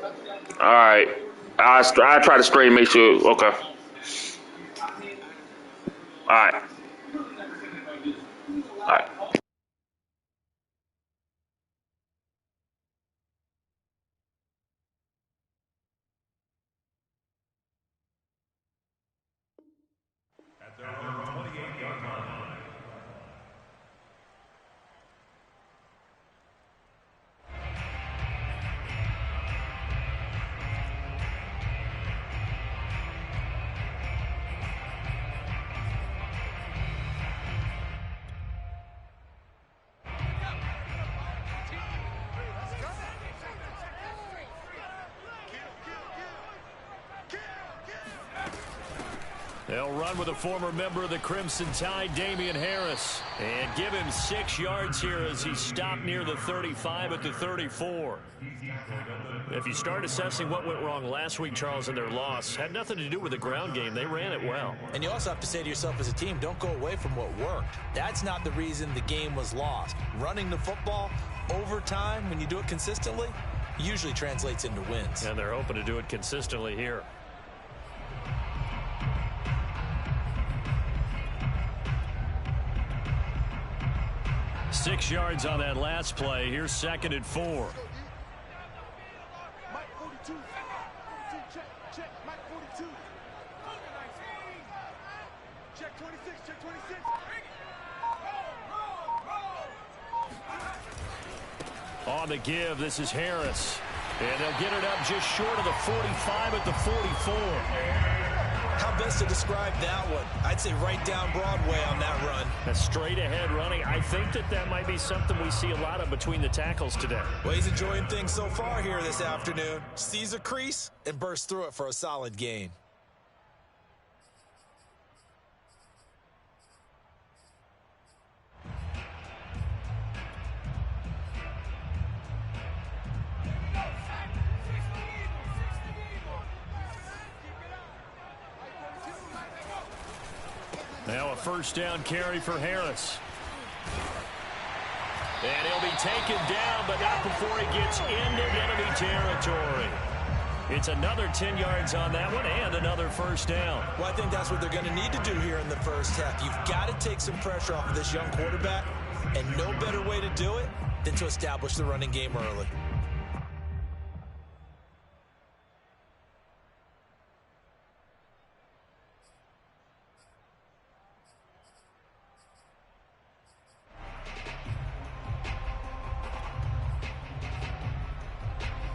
All right. I try to straight make sure. Okay. All right. All right. At their own 28-yard line. They'll run with a former member of the Crimson Tide, Damien Harris, and give him 6 yards here as he stopped near the 35 at the 34. If you start assessing what went wrong last week, Charles, in their loss, had nothing to do with the ground game. They ran it well. And you also have to say to yourself as a team, don't go away from what worked. That's not the reason the game was lost. Running the football over time, when you do it consistently, usually translates into wins. And they're hoping to do it consistently here. Six yards on that last play. Here's 2nd and 4. Mike 42. Check. Mike 42. Check 26. Check 26. On the give, this is Harris. And they'll get it up just short of the 45 at the 44. How best to describe that one? I'd say right down Broadway on that run. A straight ahead running. I think that might be something we see a lot of between the tackles today. Well, he's enjoying things so far here this afternoon. Sees a crease and bursts through it for a solid gain. Now a first down carry for Harris. And he'll be taken down, but not before he gets into enemy territory. It's another 10 yards on that one and another first down. Well, I think that's what they're going to need to do here in the first half. You've got to take some pressure off of this young quarterback, and no better way to do it than to establish the running game early.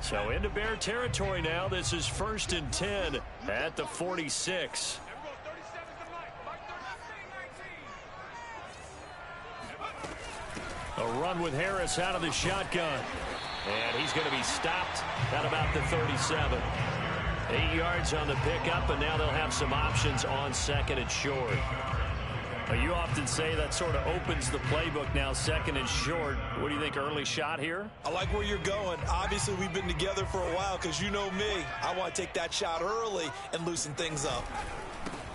So into Bear territory now. This is 1st and 10 at the 46. A run with Harris out of the shotgun. And he's going to be stopped at about the 37. 8 yards on the pickup, and now they'll have some options on 2nd and short. You often say that sort of opens the playbook now, 2nd and short. What do you think, early shot here? I like where you're going. Obviously, we've been together for a while because you know me. I want to take that shot early and loosen things up.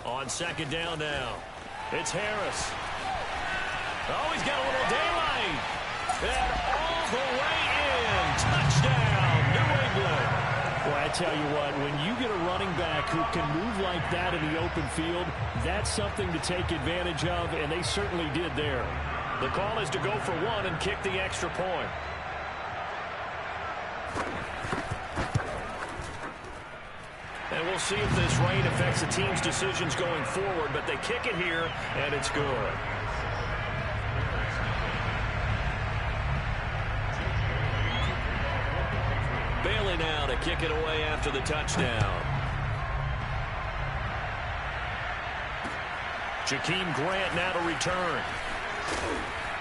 On 2nd down now, it's Harris. Oh, he's got a little daylight. And all the way in. Touchdown, New England. Well, I tell you what, when you get a running back who can move like that in the open field, that's something to take advantage of, and they certainly did there. The call is to go for one and kick the extra point. And we'll see if this rain affects the team's decisions going forward, but they kick it here, and it's good. Bailey now to kick it away after the touchdown. Jakeem Grant now to return.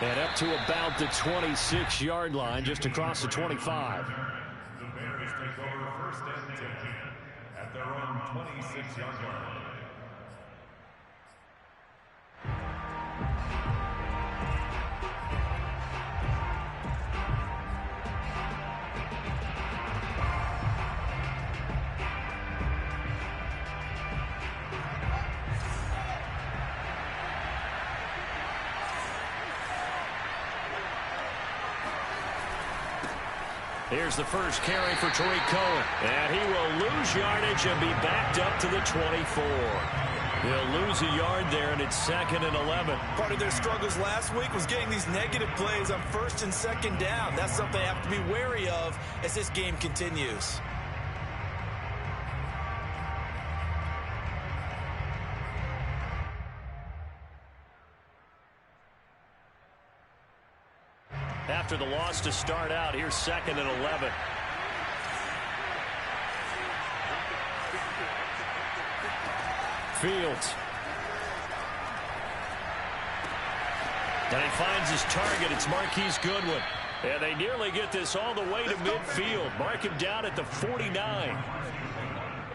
And up to about the 26-yard line, just across the 25. The Bears take over 1st and 10 at their own 26-yard line. Here's the first carry for Tariq Cohen. And he will lose yardage and be backed up to the 24. He'll lose a yard there, and it's 2nd and 11. Part of their struggles last week was getting these negative plays on 1st and 2nd down. That's something they have to be wary of as this game continues. After the loss to start out, here's 2nd and 11. Fields. And he finds his target. It's Marquise Goodwin. And they nearly get this all the way to midfield. Mark him down at the 49.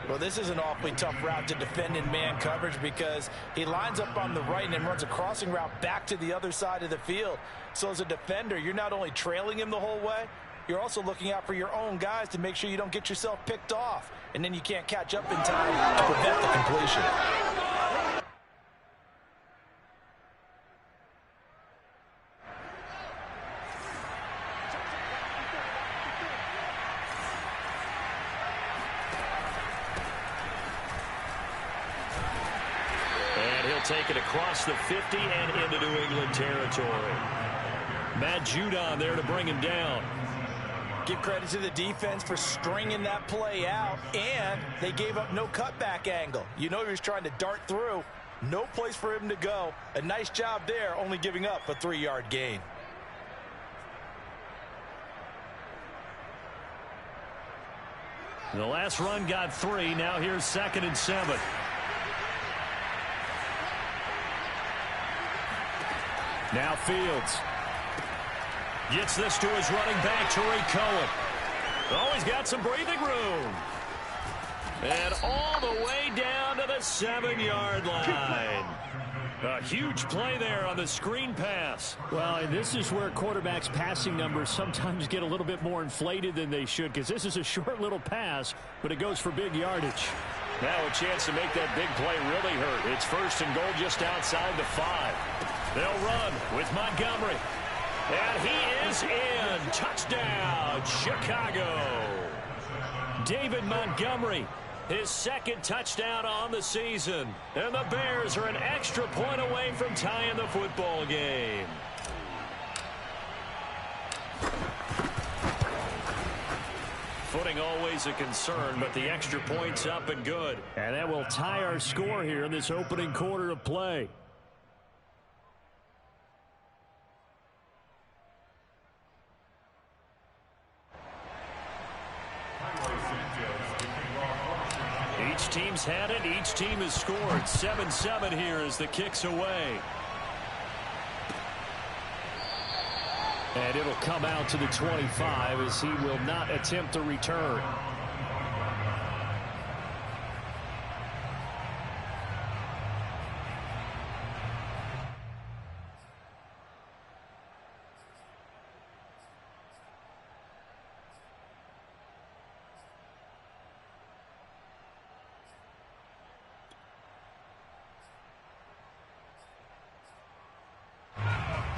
Well, this is an awfully tough route to defend in man coverage because he lines up on the right and then runs a crossing route back to the other side of the field. So as a defender, you're not only trailing him the whole way, you're also looking out for your own guys to make sure you don't get yourself picked off. And then you can't catch up in time to prevent the completion. Take it across the 50 and into New England territory. Matt Judon there to bring him down. Give credit to the defense for stringing that play out, and they gave up no cutback angle. You know he was trying to dart through. No place for him to go. A nice job there, only giving up a 3-yard gain. The last run got 3. Now here's 2nd and 7. Now Fields gets this to his running back, Tariq Cohen. Oh, he's got some breathing room. And all the way down to the 7-yard line. A huge play there on the screen pass. Well, and this is where quarterbacks' passing numbers sometimes get a little bit more inflated than they should, because this is a short little pass, but it goes for big yardage. Now a chance to make that big play really hurt. It's 1st and goal just outside the 5. They'll run with Montgomery. And he is in. Touchdown, Chicago. David Montgomery, his 2nd touchdown on the season. And the Bears are an extra point away from tying the football game. Footing always a concern, but the extra point's up and good. And that will tie our score here in this opening quarter of play. Each team's had it. Each team has scored. 7-7 here as the kick's away. And it'll come out to the 25 as he will not attempt to return.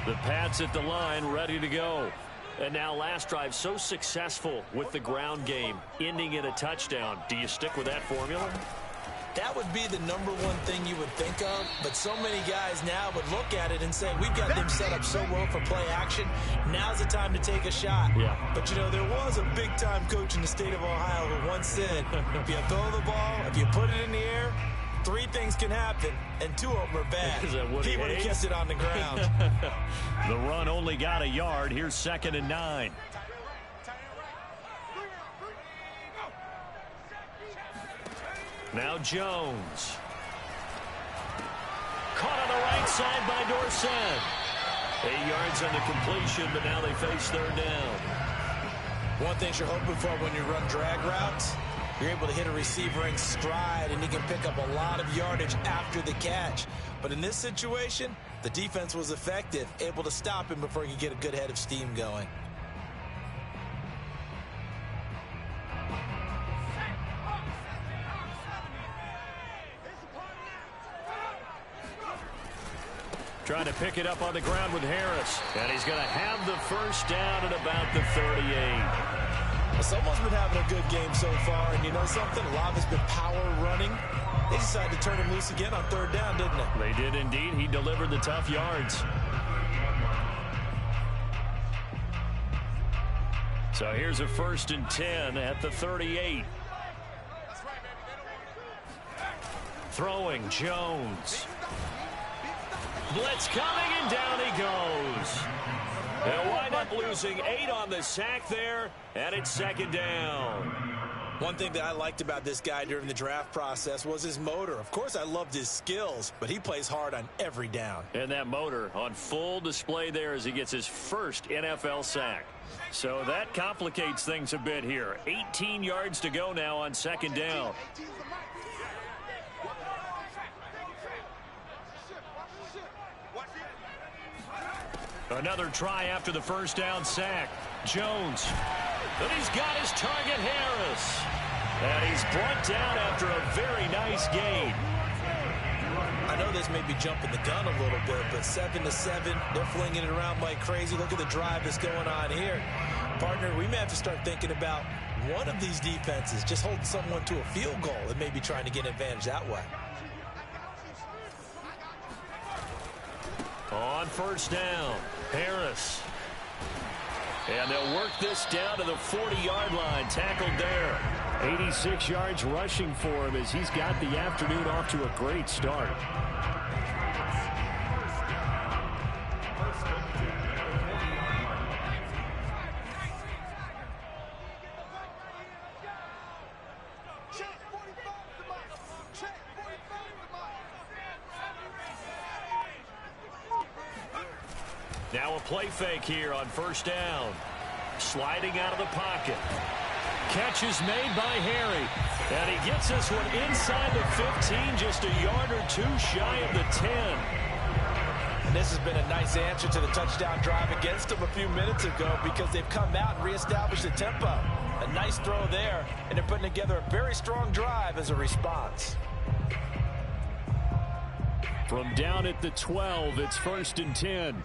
The Pats at the line, ready to go. And now last drive so successful with the ground game, ending in a touchdown. Do you stick with that formula? That would be the number one thing you would think of, but so many guys now would look at it and say, we've got them set up so well for play action. Now's the time to take a shot. Yeah. But, you know, there was a big-time coach in the state of Ohio who once said, if you throw the ball, if you put it in the air, 3 things can happen, and 2 of them are bad. He would have kept it on the ground. The run only got a yard. Here's 2nd and 9. Now Jones. Caught on the right side by Dorsett. 8 yards on the completion, but now they face 3rd down. One thing you're hoping for when you run drag routes, you're able to hit a receiver in stride, and he can pick up a lot of yardage after the catch. But in this situation, the defense was effective, able to stop him before he could get a good head of steam going. Trying to pick it up on the ground with Harris. And he's going to have the 1st down at about the 38. Someone's been having a good game so far, and you know something? A lot of it's been power running. They decided to turn him loose again on third down, didn't they? They did indeed. He delivered the tough yards. So here's a 1st and 10 at the 38. Throwing Jones. Blitz coming, and down he goes. They'll wind up losing 8 on the sack there, and it's 2nd down. One thing that I liked about this guy during the draft process was his motor. Of course, I loved his skills, but he plays hard on every down. And that motor on full display there as he gets his first NFL sack. So that complicates things a bit here. 18 yards to go now on 2nd down. Another try after the 1st down sack. Jones. But he's got his target, Harris. And he's brought down after a very nice gain. I know this may be jumping the gun a little bit, but 7-7, they're flinging it around like crazy. Look at the drive that's going on here. Partner, we may have to start thinking about one of these defenses just holding someone to a field goal and maybe trying to get an advantage that way. On 1st down, Harris. And they'll work this down to the 40-yard line. Tackled there. 86 yards rushing for him as he's got the afternoon off to a great start. Now a play fake here on 1st down. Sliding out of the pocket. Catch is made by Harry. And he gets this one inside the 15, just a yard or 2 shy of the 10. And this has been a nice answer to the touchdown drive against them a few minutes ago because they've come out and reestablished the tempo. A nice throw there, and they're putting together a very strong drive as a response. From down at the 12, it's 1st and 10.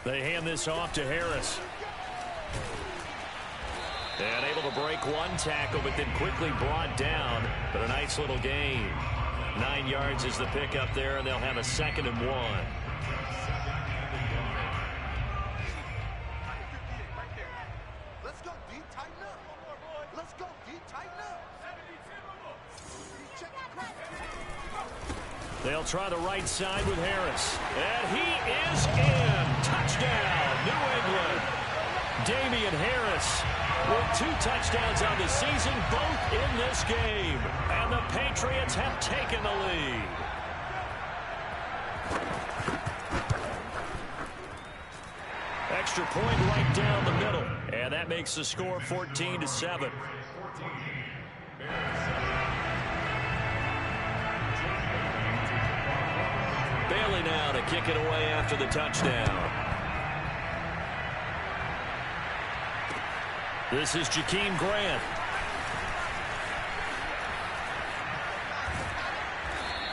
They hand this off to Harris. And able to break one tackle, but then quickly brought down. But a nice little gain. 9 yards is the pickup there, and they'll have a 2nd and 1. Let's go, D. Tighten up. Let's go, D. Tighten up. They'll try the right side with Harris. And he is in. Touchdown, New England. Damian Harris with 2 touchdowns on the season, both in this game. And the Patriots have taken the lead. Extra point right down the middle. And that makes the score 14-7. Bailey now to kick it away after the touchdown. This is Jakeem Grant.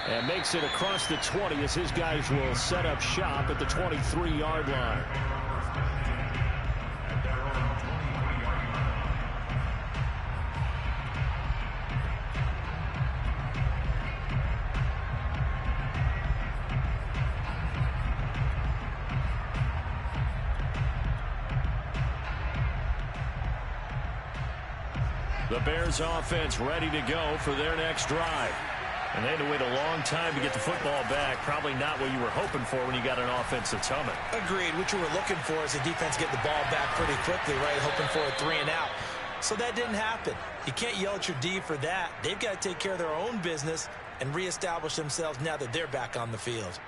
And makes it across the 20 as his guys will set up shop at the 23-yard line. The Bears offense ready to go for their next drive. And they had to wait a long time to get the football back. Probably not what you were hoping for when you got an offense that's humming. Agreed. What you were looking for is the defense get the ball back pretty quickly, right? Hoping for a 3 and out. So that didn't happen. You can't yell at your D for that. They've got to take care of their own business and reestablish themselves now that they're back on the field.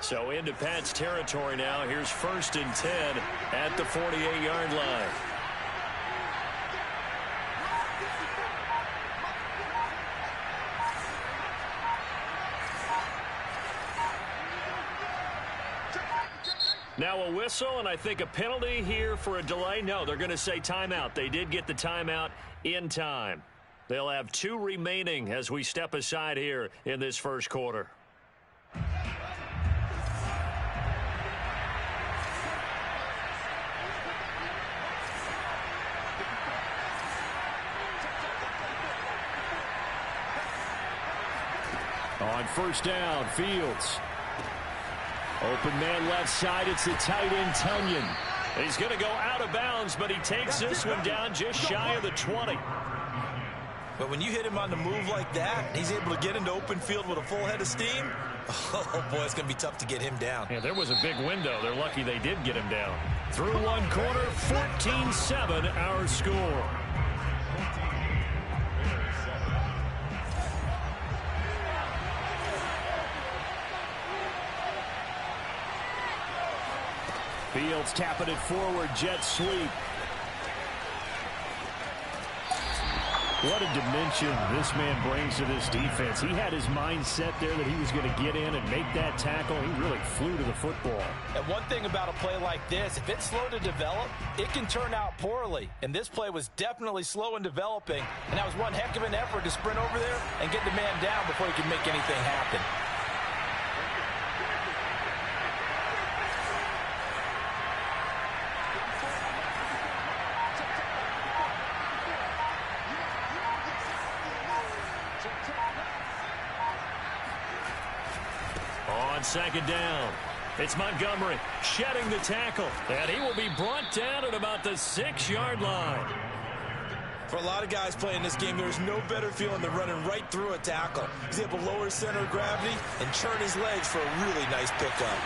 So into Pat's territory now. Here's 1st and 10 at the 48-yard line. Now a whistle, and I think a penalty here for a delay. No, they're going to say timeout. They did get the timeout in time. They'll have 2 remaining as we step aside here in this first quarter. On first down, Fields. Open man left side, it's the tight end, Tonyan. He's going to go out of bounds, but he takes this one down just shy of the 20. But when you hit him on the move like that, he's able to get into open field with a full head of steam. Oh, boy, it's going to be tough to get him down. Yeah, there was a big window. They're lucky they did get him down. Through one quarter, 14-7 our score. Fields tapping it forward, jet sweep. What a dimension this man brings to this defense. He had his mind set there that he was going to get in and make that tackle. He really flew to the football. And one thing about a play like this, if it's slow to develop, it can turn out poorly. And this play was definitely slow in developing. And that was one heck of an effort to sprint over there and get the man down before he could make anything happen. On second down, it's Montgomery shedding the tackle, and he will be brought down at about the 6-yard line. For a lot of guys playing this game, there's no better feeling than running right through a tackle. He's able to lower his center of gravity and churn his legs for a really nice pickup.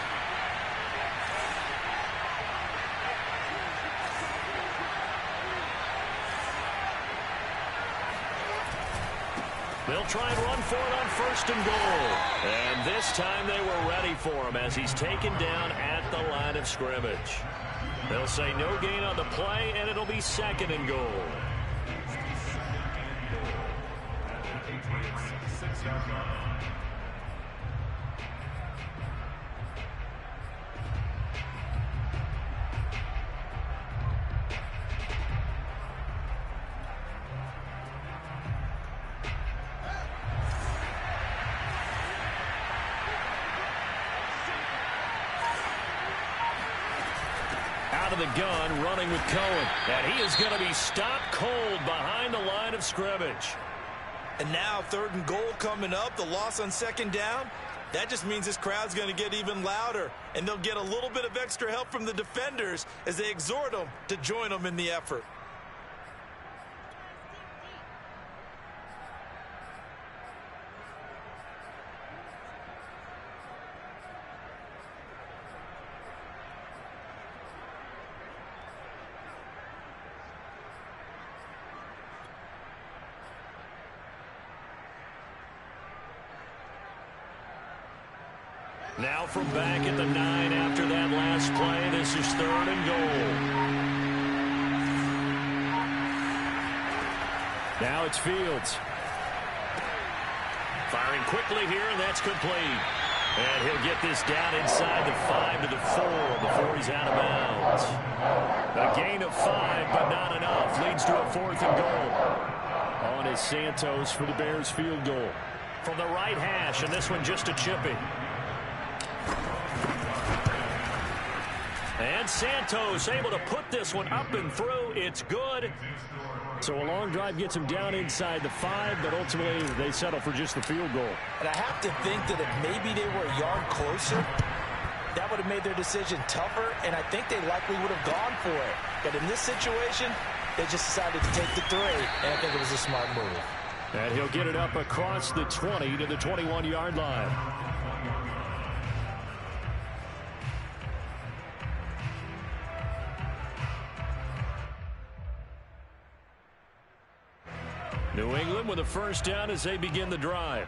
They'll try and run for it on first and goal. And this time they were ready for him as he's taken down at the line of scrimmage. They'll say no gain on the play, and it'll be second and goal. Out of the gun, running with Cohen. And he is going to be stopped cold behind the line of scrimmage. And now 3rd and goal coming up, the loss on second down. That just means this crowd's going to get even louder. And they'll get a little bit of extra help from the defenders as they exhort them to join them in the effort. Now from back at the 9 after that last play, this is 3rd and goal. Now it's Fields. Firing quickly here, and that's complete. And he'll get this down inside the 5 to the 4 before he's out of bounds. A gain of 5, but not enough. Leads to a 4th and goal. On is Santos for the Bears field goal. From the right hash, and this one just a chipping. And Santos able to put this one up and through. It's good. So a long drive gets him down inside the 5, but ultimately they settle for just the field goal. And I have to think that if maybe they were a yard closer, that would have made their decision tougher, and I think they likely would have gone for it. But in this situation, they just decided to take the 3, and I think it was a smart move. And he'll get it up across the 20 to the 21-yard line. New England with a first down as they begin the drive.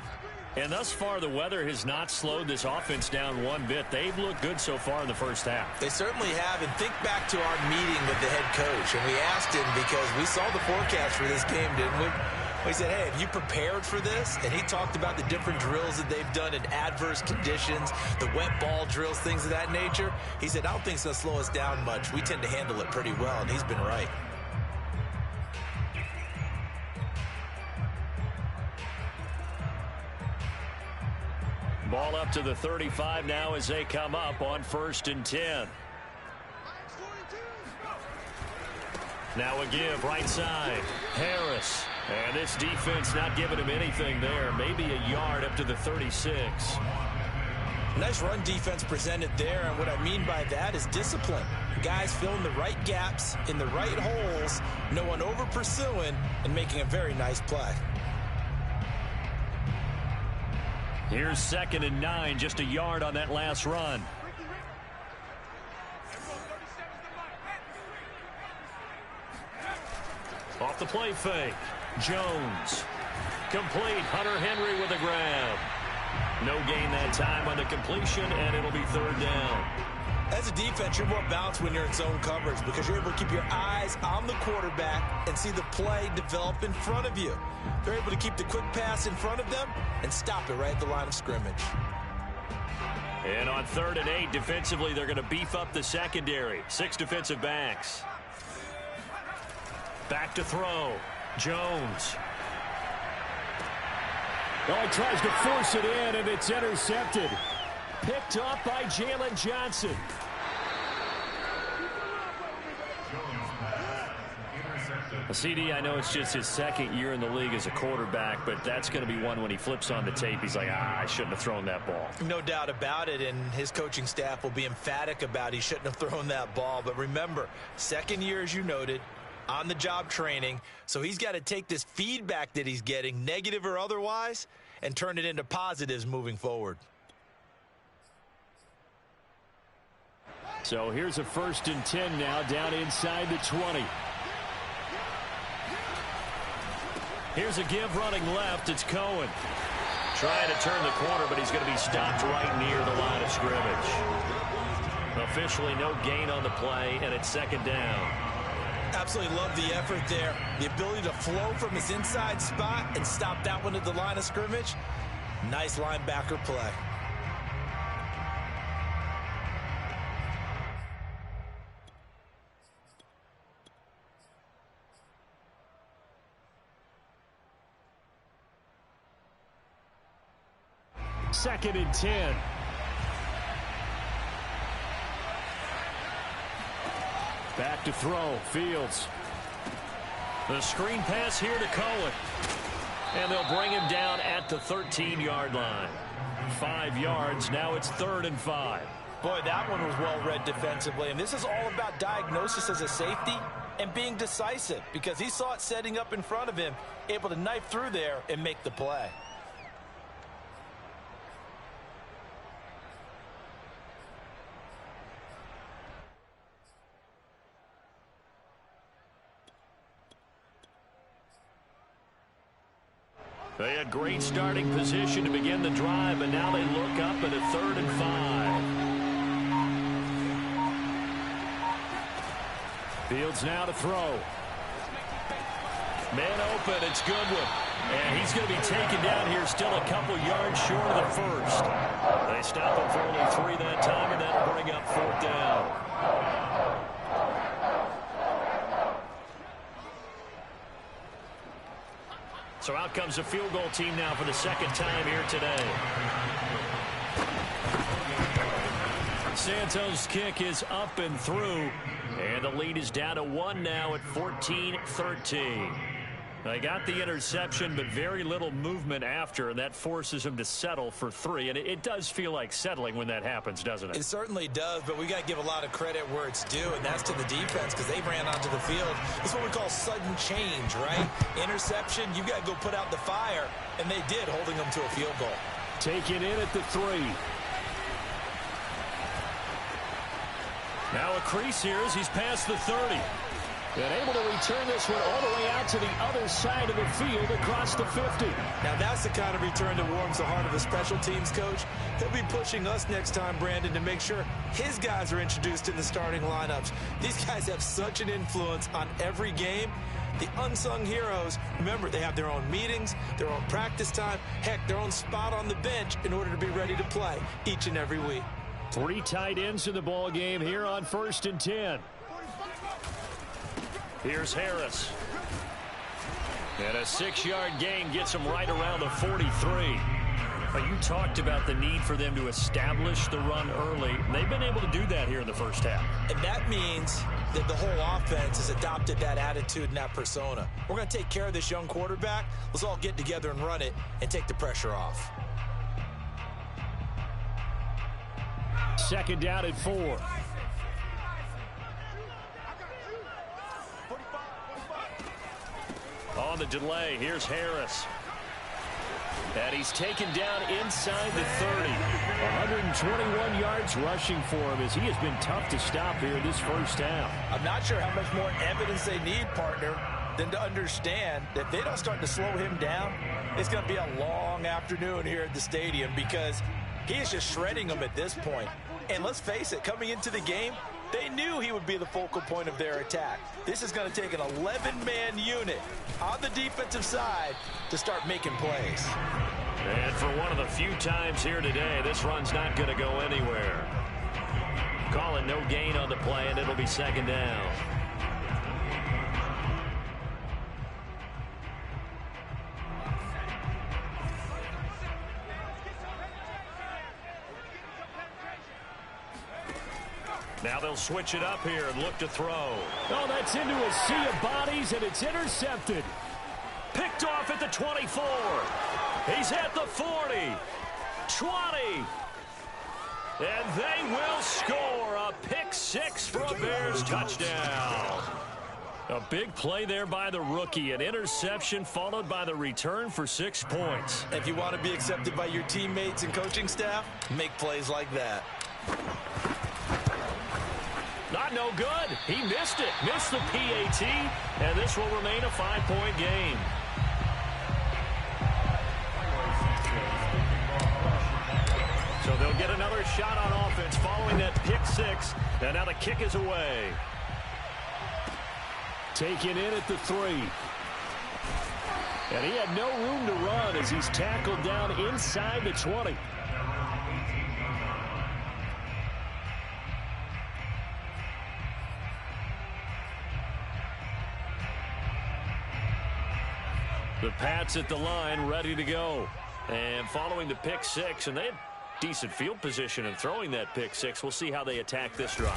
And thus far, the weather has not slowed this offense down one bit. They've looked good so far in the first half. They certainly have. And think back to our meeting with the head coach. And we asked him, because we saw the forecast for this game, didn't we? He said, hey, have you prepared for this? And he talked about the different drills that they've done in adverse conditions, the wet ball drills, things of that nature. He said, I don't think it's going to slow us down much. We tend to handle it pretty well, and he's been right. Ball up to the 35 now as they come up on 1st and 10. Now a give right side. Harris. And this defense not giving him anything there. Maybe a yard up to the 36. Nice run defense presented there, and what I mean by that is discipline. Guys filling the right gaps in the right holes, no one over pursuing, and making a very nice play. Here's 2nd and 9, just a yard on that last run. Off the play fake. Jones. Complete. Hunter Henry with a grab. No gain that time on the completion, and it'll be 3rd down. As a defense, you're more balanced when you're in zone coverage because you're able to keep your eyes on the quarterback and see the play develop in front of you. They're able to keep the quick pass in front of them and stop it right at the line of scrimmage. And on 3rd and 8, defensively, they're going to beef up the secondary. 6 defensive backs. Back to throw. Jones. Oh, he tries to force it in, and it's intercepted. Picked up by Jalen Johnson. CD, I know it's just his 2nd year in the league as a quarterback, but that's going to be one when he flips on the tape. He's like, I shouldn't have thrown that ball. No doubt about it, and his coaching staff will be emphatic about he shouldn't have thrown that ball. But remember, 2nd year, as you noted, on-the-job training, so he's got to take this feedback that he's getting, negative or otherwise, and turn it into positives moving forward. So here's a 1st and 10 now, down inside the 20. Here's a give running left. It's Cohen. Trying to turn the corner, but he's going to be stopped right near the line of scrimmage. Officially no gain on the play, and it's 2nd down. Absolutely love the effort there. The ability to flow from his inside spot and stop that one at the line of scrimmage. Nice linebacker play. Second and 10. Back to throw. Fields. The screen pass here to Cohen. And they'll bring him down at the 13-yard line. 5 yards. Now it's 3rd and 5. Boy, that one was well read defensively. And this is all about diagnosis as a safety and being decisive because he saw it setting up in front of him, able to knife through there and make the play. They had great starting position to begin the drive, but now they look up at a 3rd and 5. Fields now to throw. Man open, it's Goodwin. And he's going to be taken down here still a couple yards short of the 1st. They stop him for only 3 that time, and that'll bring up 4th down. So out comes the field goal team now for the 2nd time here today. Santos' kick is up and through, and the lead is down to 1 now at 14-13. They got the interception, but very little movement after, and that forces them to settle for 3. And it does feel like settling when that happens, doesn't it? It certainly does, but we got to give a lot of credit where it's due, and that's to the defense because they ran onto the field. It's what we call sudden change, right? Interception, you got to go put out the fire, and they did, holding them to a field goal. Taken in at the 3. Now a crease here as he's past the 30. And able to return this one all the way out to the other side of the field across the 50. Now that's the kind of return that warms the heart of a special teams coach. He'll be pushing us next time, Brandon, to make sure his guys are introduced in the starting lineups. These guys have such an influence on every game. The unsung heroes, remember, they have their own meetings, their own practice time, heck, their own spot on the bench in order to be ready to play each and every week. 3 tight ends in the ball game here on 1st and 10. Here's Harris. And a 6-yard gain gets him right around the 43. You talked about the need for them to establish the run early. They've been able to do that here in the first half. And that means that the whole offense has adopted that attitude and that persona. We're going to take care of this young quarterback. Let's all get together and run it and take the pressure off. 2nd down at 4. On the delay, here's Harris. And he's taken down inside the 30. 121 yards rushing for him as he has been tough to stop here in this first half. I'm not sure how much more evidence they need, partner, than to understand that if they don't start to slow him down, it's going to be a long afternoon here at the stadium because he is just shredding them at this point. And let's face it, coming into the game, they knew he would be the focal point of their attack. This is going to take an 11-man unit on the defensive side to start making plays. And for one of the few times here today, this run's not going to go anywhere. Calling no gain on the play, and it'll be 2nd down. Now they'll switch it up here and look to throw. Oh, that's into a sea of bodies, and it's intercepted. Picked off at the 24. He's at the 40. 20. And they will score a pick 6 for a Bears touchdown. A big play there by the rookie. An interception followed by the return for 6 points. If you want to be accepted by your teammates and coaching staff, make plays like that. Not no good. He missed it. Missed the PAT. And this will remain a 5-point game. So they'll get another shot on offense following that pick 6. And now the kick is away. Taken in at the 3. And he had no room to run as he's tackled down inside the 20. The Pats at the line, ready to go. And following the pick 6, and they had decent field position in throwing that pick 6. We'll see how they attack this drive.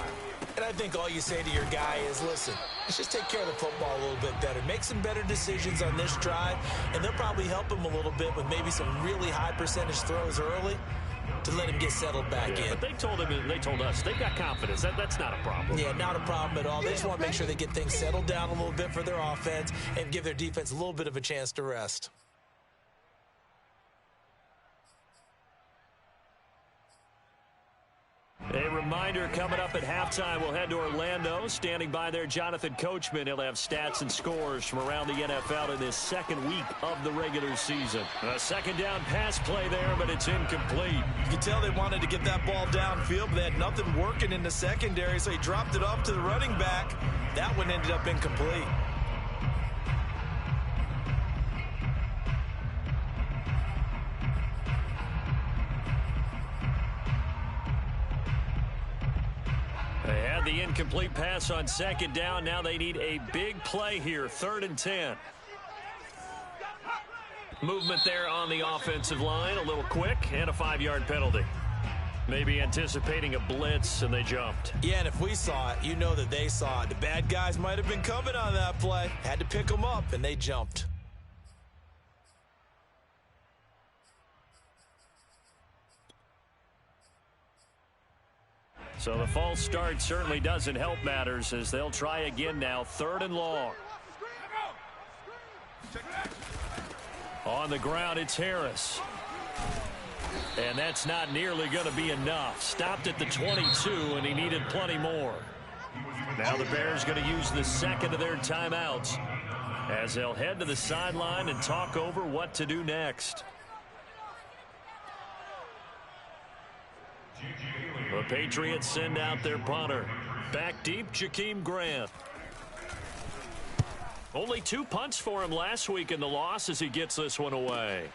And I think all you say to your guy is, listen, let's just take care of the football a little bit better. Make some better decisions on this drive, and they'll probably help him a little bit with maybe some really high percentage throws early to let him get settled back in. But they told us, they've got confidence. That's not a problem. Yeah, not a problem at all. They just want to make sure they get things settled down a little bit for their offense and give their defense a little bit of a chance to rest. A reminder, coming up at halftime, we'll head to Orlando. Standing by there, Jonathan Coachman. He'll have stats and scores from around the NFL in this 2nd week of the regular season. A 2nd down pass play there, but it's incomplete. You can tell they wanted to get that ball downfield, but they had nothing working in the secondary, so he dropped it off to the running back. That one ended up incomplete. They had the incomplete pass on 2nd down. Now they need a big play here, 3rd and 10. Movement there on the offensive line, a little quick, and a 5-yard penalty. Maybe anticipating a blitz, and they jumped. Yeah, and if we saw it, you know that they saw it. The bad guys might have been coming on that play. Had to pick them up, and they jumped. So the false start certainly doesn't help matters as they'll try again now, 3rd and long. On the ground, it's Harris. And that's not nearly going to be enough. Stopped at the 22, and he needed plenty more. Now the Bears going to use the second of their timeouts as they'll head to the sideline and talk over what to do next. The Patriots send out their punter. Back deep, Jakeem Grant. Only 2 punts for him last week in the loss as he gets this one away.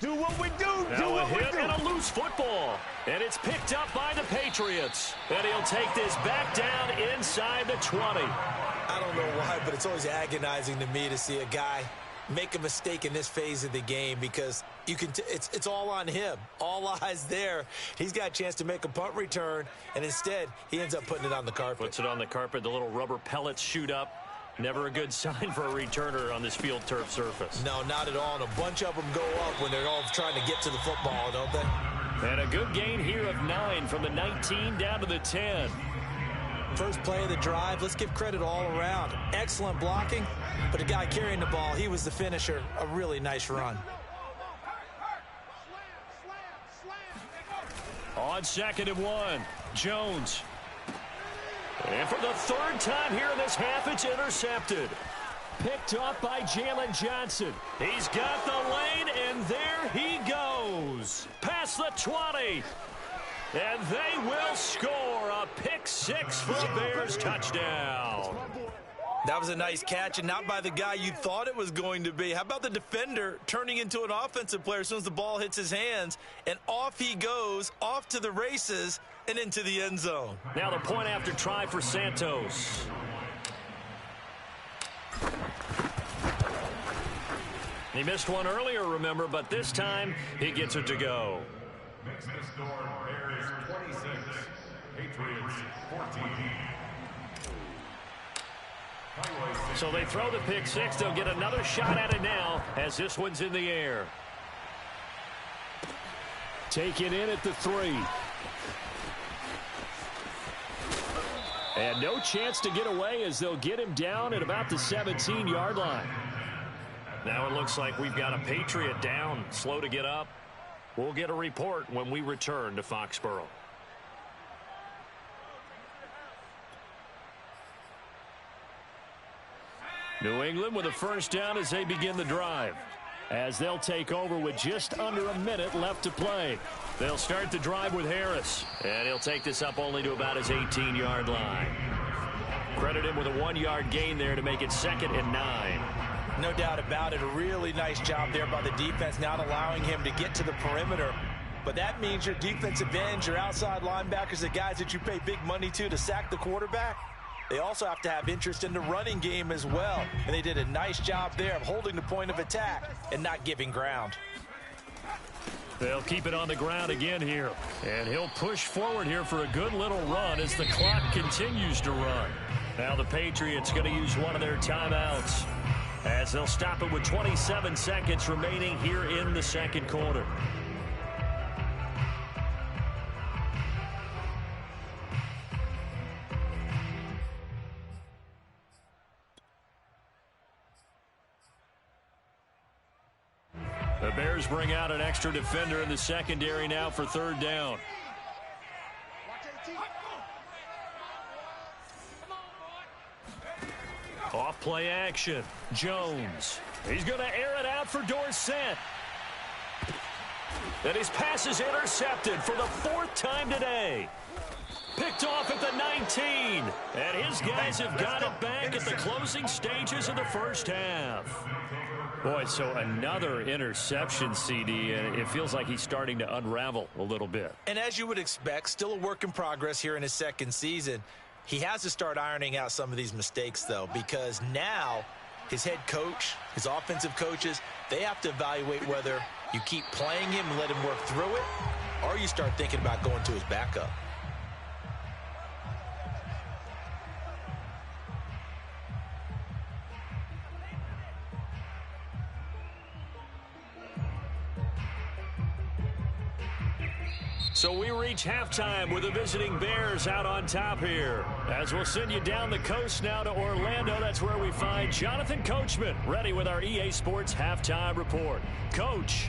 Do what we do. Now a hit and a loose football. And it's picked up by the Patriots. And he'll take this back down inside the 20. I don't know why, but it's always agonizing to me to see a guy make a mistake in this phase of the game because you can it's all on him. All eyes there. He's got a chance to make a punt return, and instead he ends up putting it on the carpet. Puts it on the carpet. The little rubber pellets shoot up. Never a good sign for a returner on this field turf surface. No, not at all. And a bunch of them go up when they're all trying to get to the football, don't they? And a good gain here of 9 from the 19 down to the 10. First play of the drive, let's give credit all around. Excellent blocking, but the guy carrying the ball, he was the finisher. A really nice run. On 2nd and 1, Jones. And for the 3rd time here in this half, it's intercepted. Picked off by Jalen Johnson. He's got the lane, and there he goes. Past the 20. And they will score a pick-6 for a Bears touchdown. That was a nice catch, and not by the guy you thought it was going to be. How about the defender turning into an offensive player as soon as the ball hits his hands, and off he goes, off to the races, and into the end zone. Now the point after try for Santos. He missed one earlier, remember, but this time he gets it to go. Makes the score Bears 26, Patriots 14. So they throw the pick-6. They'll get another shot at it now as this one's in the air. Taken in at the 3. And no chance to get away as they'll get him down at about the 17-yard line. Now it looks like we've got a Patriot down, slow to get up. We'll get a report when we return to Foxborough. New England with a first down as they begin the drive. As they'll take over with just under a minute left to play. They'll start the drive with Harris. And he'll take this up only to about his 18-yard line. Credit him with a 1-yard gain there to make it 2nd and 9. No doubt about it. A really nice job there by the defense, not allowing him to get to the perimeter. But that means your defensive ends, your outside linebackers, the guys that you pay big money to sack the quarterback, they also have to have interest in the running game as well. And they did a nice job there of holding the point of attack and not giving ground. They'll keep it on the ground again here. And he'll push forward here for a good little run as the clock continues to run. Now the Patriots going to use one of their timeouts as they'll stop it with 27 seconds remaining here in the second quarter. The Bears bring out an extra defender in the secondary now for 3rd down. Off play action. Jones. He's going to air it out for Dorsett. And his pass is intercepted for the 4th time today. Picked off at the 19. And his guys have got it back at the closing stages of the first half. Boy, so another interception, CD, and it feels like he's starting to unravel a little bit. And as you would expect, still a work in progress here in his second season. He has to start ironing out some of these mistakes, though, because now his head coach, his offensive coaches, they have to evaluate whether you keep playing him and let him work through it, or you start thinking about going to his backup. So we reach halftime with the visiting Bears out on top here. As we'll send you down the coast now to Orlando, that's where we find Jonathan Coachman, ready with our EA Sports Halftime Report. Coach.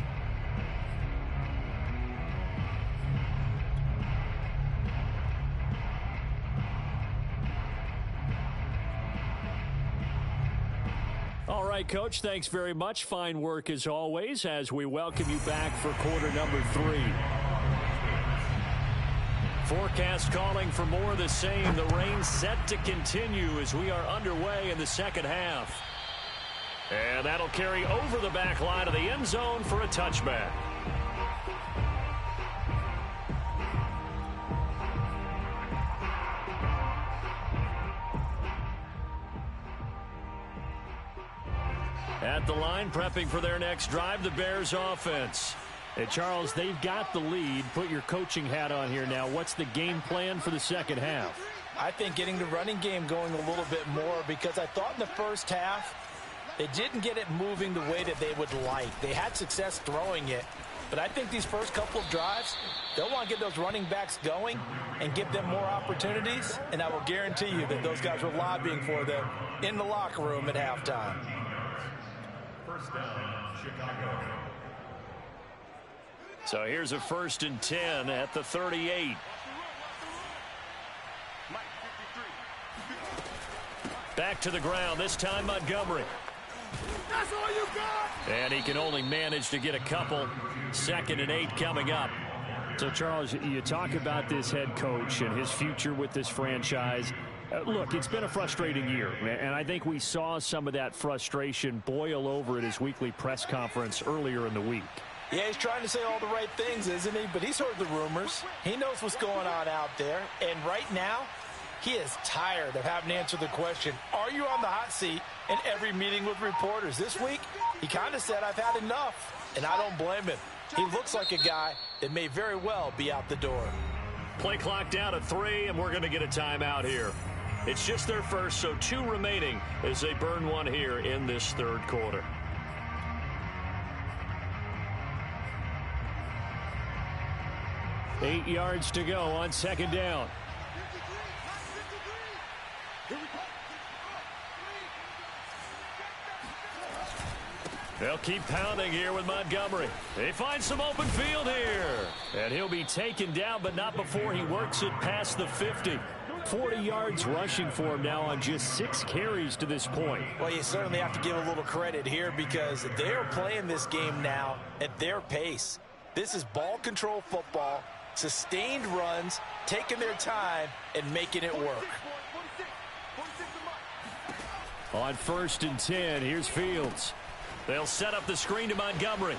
All right, Coach, thanks very much. Fine work as always as we welcome you back for quarter number 3. Forecast calling for more of the same. The rain set to continue as we are underway in the second half. And that'll carry over the back line of the end zone for a touchback. At the line, prepping for their next drive, the Bears offense. Hey, Charles, they've got the lead. Put your coaching hat on here now. What's the game plan for the second half? I think getting the running game going a little bit more, because I thought in the first half they didn't get it moving the way that they would like. They had success throwing it, but I think these first couple of drives, they'll want to get those running backs going and give them more opportunities, and I will guarantee you that those guys were lobbying for them in the locker room at halftime. First down, Chicago. So here's a 1st and 10 at the 38. Back to the ground, this time Montgomery. That's all you got! And he can only manage to get a couple. 2nd and 8 coming up. So, Charles, you talk about this head coach and his future with this franchise. Look, it's been a frustrating year, and I think we saw some of that frustration boil over at his weekly press conference earlier in the week. Yeah, he's trying to say all the right things, isn't he? But he's heard the rumors. He knows what's going on out there. And right now, he is tired of having to answer the question, are you on the hot seat in every meeting with reporters? This week, he kind of said, I've had enough. And I don't blame him. He looks like a guy that may very well be out the door. Play clock down to 3, and we're going to get a timeout here. It's just their first, so 2 remaining as they burn one here in this third quarter. Eight yards to go on 2nd down. They'll keep pounding here with Montgomery. They find some open field here. And he'll be taken down, but not before he works it past the 50. 40 yards rushing for him now on just 6 carries to this point. Well, you certainly have to give a little credit here because they're playing this game now at their pace. This is ball control football, sustained runs, taking their time, and making it work. On 1st and 10, here's Fields. They'll set up the screen to Montgomery.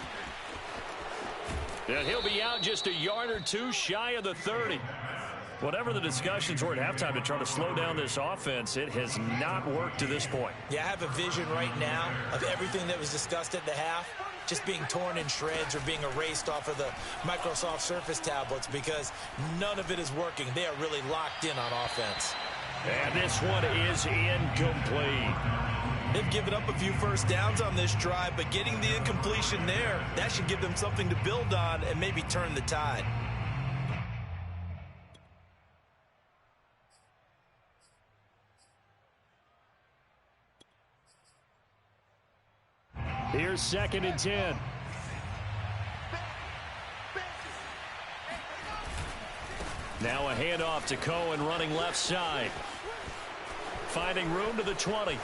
And he'll be out just a yard or 2 shy of the 30. Whatever the discussions were at halftime to try to slow down this offense, it has not worked to this point. Yeah, I have a vision right now of everything that was discussed at the half just being torn in shreds or being erased off of the Microsoft Surface tablets because none of it is working. They are really locked in on offense. And this one is incomplete. They've given up a few first downs on this drive, but getting the incompletion there, that should give them something to build on and maybe turn the tide. Here's 2nd and 10. Now a handoff to Cohen running left side. Finding room to the 20.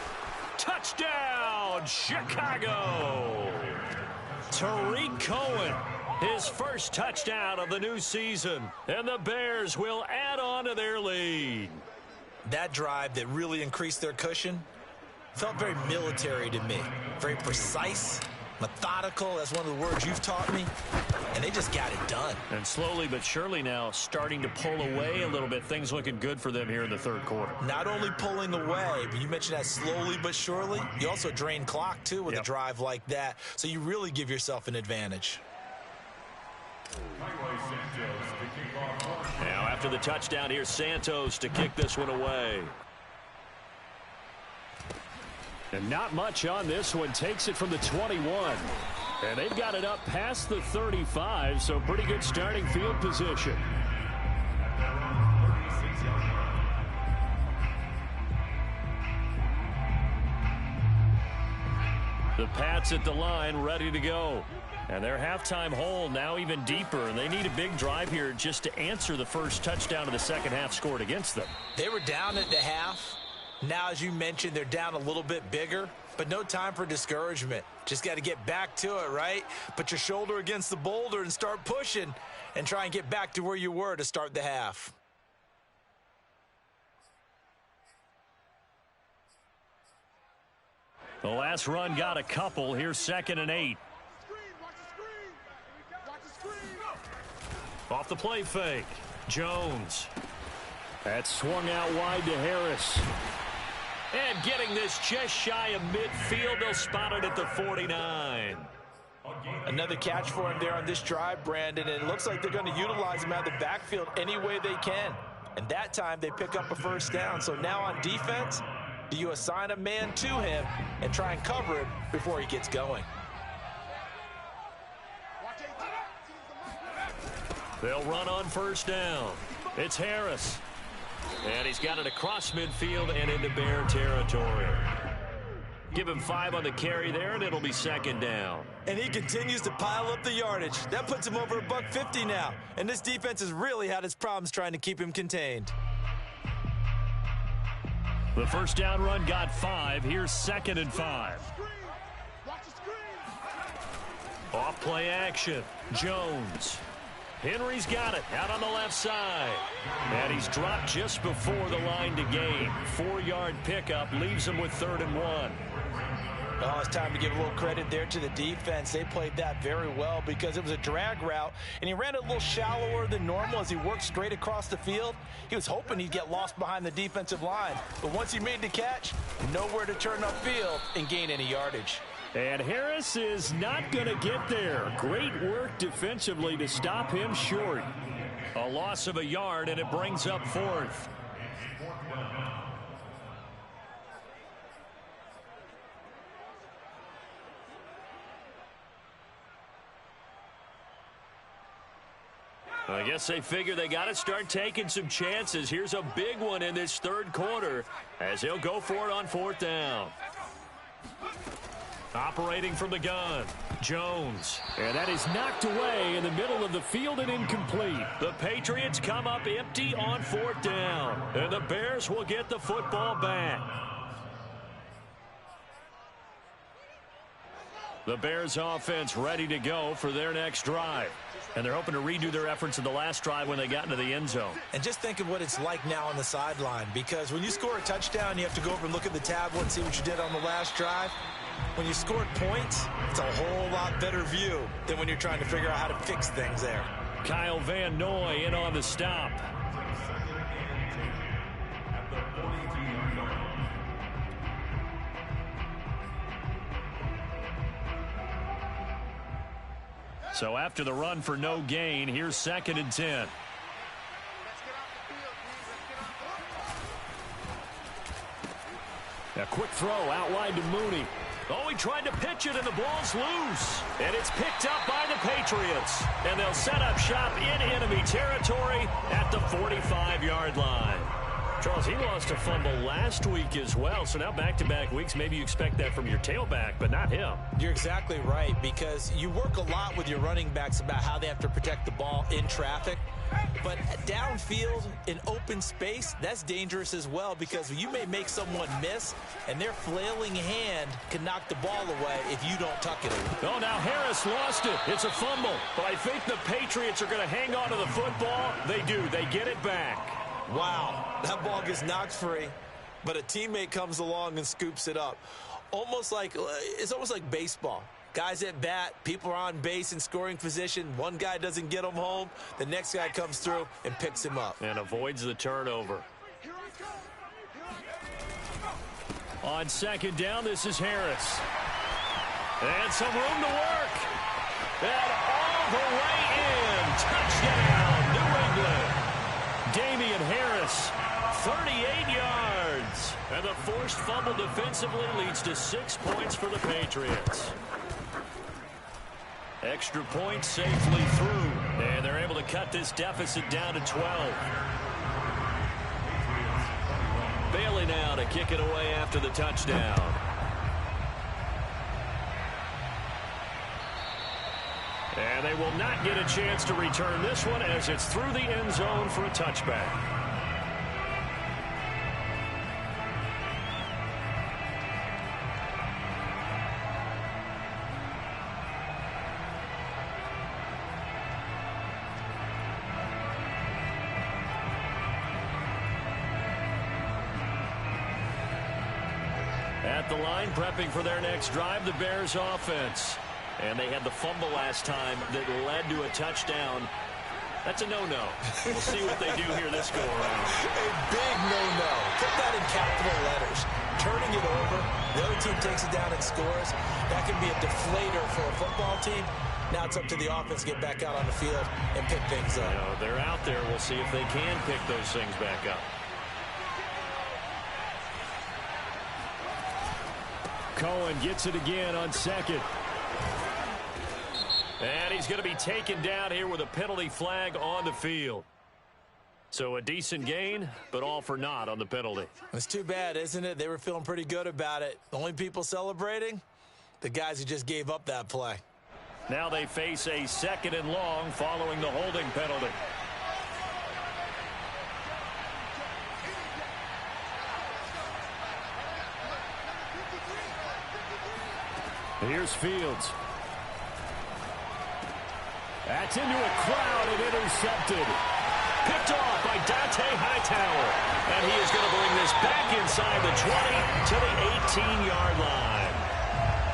Touchdown, Chicago! Tariq Cohen, his first touchdown of the new season. And the Bears will add on to their lead. That drive that really increased their cushion felt very military to me. Very precise, methodical, that's one of the words you've taught me. And they just got it done. And slowly but surely now starting to pull away a little bit. Things looking good for them here in the third quarter. Not only pulling away, but you mentioned that slowly but surely. You also drain clock, too, with a drive like that. So you really give yourself an advantage. Now after the touchdown, here's Santos to kick this one away. And not much on this one. Takes it from the 21. And they've got it up past the 35, so pretty good starting field position. The Pats at the line, ready to go. And their halftime hole now even deeper, and they need a big drive here just to answer the first touchdown of the second half scored against them. They were down at the half. Now, as you mentioned, they're down a little bit bigger. But no time for discouragement. Just got to get back to it, right? Put your shoulder against the boulder and start pushing and try and get back to where you were to start the half. The last run got a couple. Here's 2nd and 8. Off the play fake. Jones. That's swung out wide to Harris. And getting this just shy of midfield. They'll spot it at the 49. Another catch for him there on this drive, Brandon. And it looks like they're going to utilize him out of the backfield any way they can. And that time they pick up a first down. So now on defense, do you assign a man to him and try and cover him before he gets going? They'll run on first down. It's Harris. And he's got it across midfield and into Bear territory. Give him 5 on the carry there, and it'll be 2nd down. And he continues to pile up the yardage. That puts him over $150 now. And this defense has really had its problems trying to keep him contained. The first down run got 5. Here's 2nd and 5. Off play action. Jones. Henry's got it out on the left side. And he's dropped just before the line to gain. 4-yard pickup leaves him with 3rd and 1. Oh, it's time to give a little credit there to the defense. They played that very well because it was a drag route, and he ran it a little shallower than normal as he worked straight across the field. He was hoping he'd get lost behind the defensive line, but once he made the catch, nowhere to turn upfield and gain any yardage. And Harris is not going to get there. Great work defensively to stop him short. A loss of a yard, and it brings up 4th. I guess they figure they got to start taking some chances. Here's a big one in this 3rd quarter as they'll go for it on 4th down. Operating from the gun, Jones. And that is knocked away in the middle of the field and incomplete. The Patriots come up empty on 4th down. And the Bears will get the football back. The Bears offense ready to go for their next drive. And they're hoping to redo their efforts in the last drive when they got into the end zone. And just think of what it's like now on the sideline, because when you score a touchdown, you have to go over and look at the tablet and see what you did on the last drive. When you scored points, it's a whole lot better view than when you're trying to figure out how to fix things there. Kyle Van Noy in on the stop. So after the run for no gain, here's 2nd and 10. A quick throw out wide to Mooney. Oh, he tried to pitch it, and the ball's loose. And it's picked up by the Patriots. And they'll set up shop in enemy territory at the 45-yard line. Charles, he lost a fumble last week as well, so now back-to-back weeks, maybe you expect that from your tailback, but not him. You're exactly right, because you work a lot with your running backs about how they have to protect the ball in traffic. But downfield in open space, that's dangerous as well, because you may make someone miss, and their flailing hand can knock the ball away if you don't tuck it. Oh, now Harris lost it. It's a fumble. But I think the Patriots are going to hang on to the football. They do. They get it back. Wow, that ball gets knocked free, but a teammate comes along and scoops it up. It's almost like baseball. Guys at bat, people are on base in scoring position. One guy doesn't get him home. The next guy comes through and picks him up. And avoids the turnover. On 2nd down, this is Harris. And some room to work. And all the way in. Touchdown, New England. Damian Harris, 38 yards. And the forced fumble defensively leads to 6 points for the Patriots. Extra point safely through. And they're able to cut this deficit down to 12. Bailey now to kick it away after the touchdown. And they will not get a chance to return this one as it's through the end zone for a touchback. At the line, prepping for their next drive, the Bears offense. And they had the fumble last time that led to a touchdown. That's a no-no. We'll see what they do here this go-around. A big no-no. Put that in capital letters. Turning it over, the other team takes it down and scores. That can be a deflator for a football team. Now it's up to the offense to get back out on the field and pick things up. You know, they're out there. We'll see if they can pick those things back up. Cohen gets it again on second. And he's going to be taken down here with a penalty flag on the field. So a decent gain, but all for naught on the penalty. It's too bad, isn't it? They were feeling pretty good about it. The only people celebrating, the guys who just gave up that play. Now they face a 2nd and long following the holding penalty. Here's Fields. That's into a crowd and intercepted. Picked off by Dante Hightower. And he is going to bring this back inside the 20 to the 18-yard line.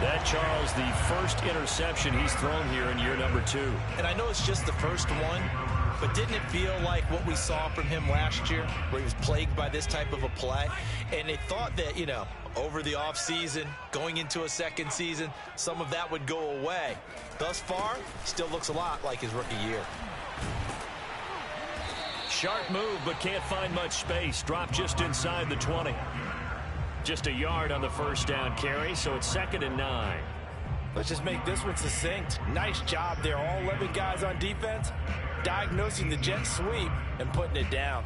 That, Charles, the first interception he's thrown here in year number 2. And I know it's just the first one, but didn't it feel like what we saw from him last year, where he was plagued by this type of a play? And they thought that, you know, over the offseason, going into a second season, some of that would go away. Thus far, still looks a lot like his rookie year. Sharp move, but can't find much space. Dropped just inside the 20. Just a yard on the first down carry, so it's 2nd and 9. Let's just make this one succinct. Nice job there, all 11 guys on defense, diagnosing the jet sweep and putting it down.